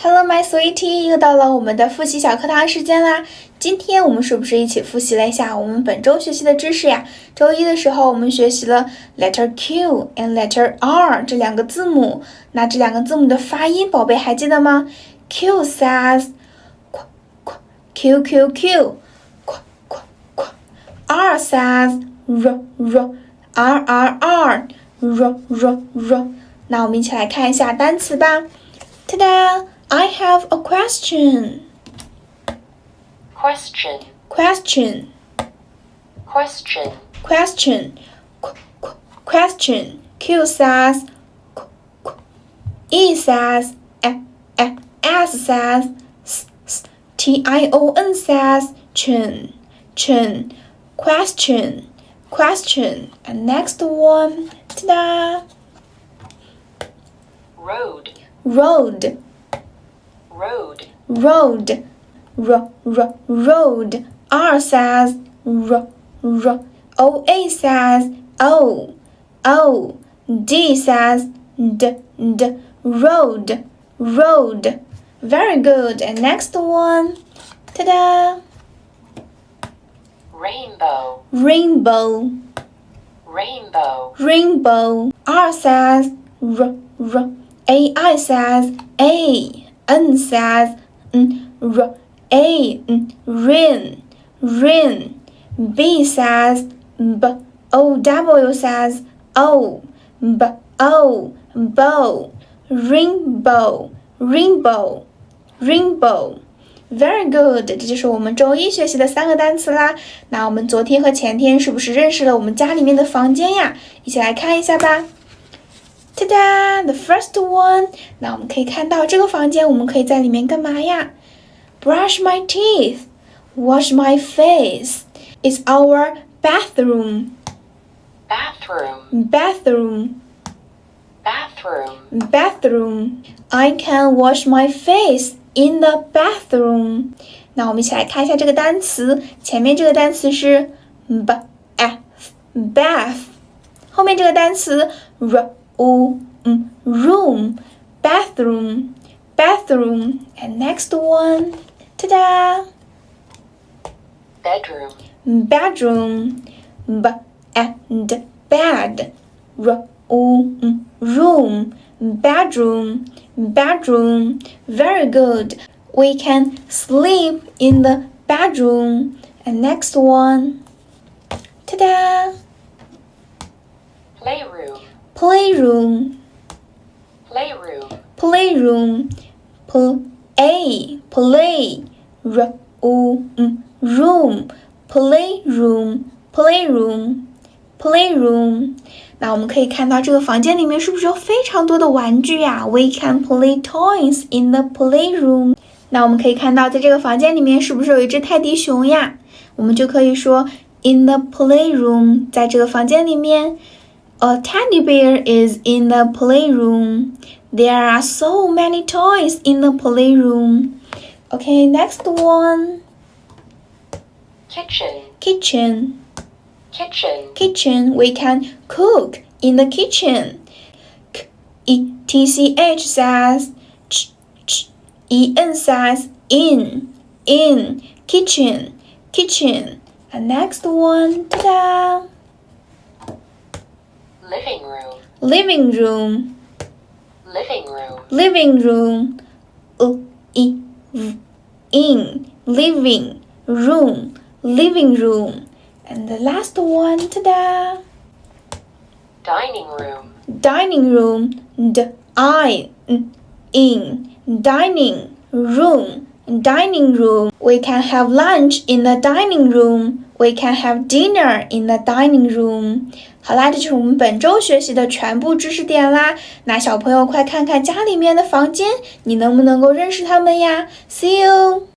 Hello, my sweetie！ 又到了我们的复习小课堂时间啦。今天我们是不是一起复习了一下我们本周学习的知识呀？周一的时候我们学习了 letter Q and letter R 这两个字母。那这两个字母的发音，宝贝还记得吗？ Q says Q Q Q R says R R R R R R R R。那我们一起来看一下单词吧。Ta-da! I have a question. Question. Question. Question. Question. Question. Q says E says S says Tion says chen. Question. Question. And next one. Ta-da! Road. Road. Road. Road. Road. R says R. OA says O. D says D. Road. Road. Very good. And next one. Ta-da! Rainbow. Rainbow. Rainbow. Rainbow. R says R. AI says A. N says R. A. Rain. B says B. O. says O. Bow. Rainbow. Very good. 这就是我们周一学习的3个单词啦。那我们昨天和前天是不是认识了我们家里面的房间呀？一起来看一下吧。Ta-da! The first one. 那我们可以看到这个房间，我们可以在里面干嘛呀？ Brush my teeth. Wash my face. It's our bathroom. Bathroom. I can wash my face in the bathroom. 那我们一起来看一下这个单词，前面这个单词是 bath， 后面这个单词 room, bathroom. And next one, ta-da! Bedroom. Bed. Room. Bedroom. Very good. We can sleep in the bedroom. And next one, ta-da! Playroom. Playroom. 那我们可以看到这个房间里面是不是有非常多的玩具呀？ We can play toys in the playroom. 那我们可以看到在这个房间里面是不是有一只泰迪熊呀？我们就可以说 in the playroom. 在这个房间里面 A teddy bear is in the playroom. There are so many toys in the playroom. Okay, next one. Kitchen. We can cook in the kitchen. TCH says EN says in. Kitchen. And next one, ta-da! Living room. In. Living room. And the last one, ta-da! Dining room. Dining room. Dining room. We can have lunch in the dining room. We can have dinner in the dining room. 好啦，这就是我们本周学习的全部知识点啦。那小朋友快看看家里面的房间，你能不能够认识他们呀？ See you!